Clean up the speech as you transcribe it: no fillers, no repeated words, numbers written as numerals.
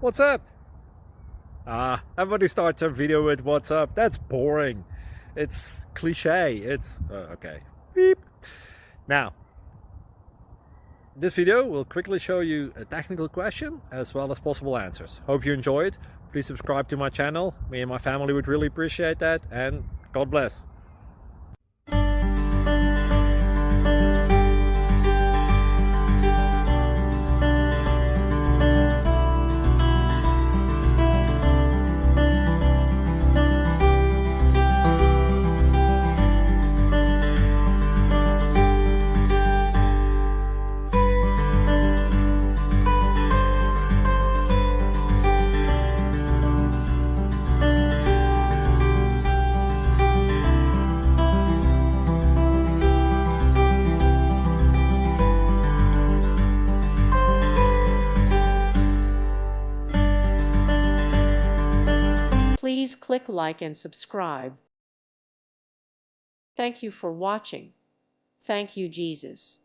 What's up? Everybody starts a video with what's up. That's boring. It's cliche. It's okay. Beep. Now, this video will quickly show you a technical question as well as possible answers. Hope you enjoy it. Please subscribe to my channel. Me and my family would really appreciate that, and God bless. Please click like and subscribe. Thank you for watching. Thank you, Jesus.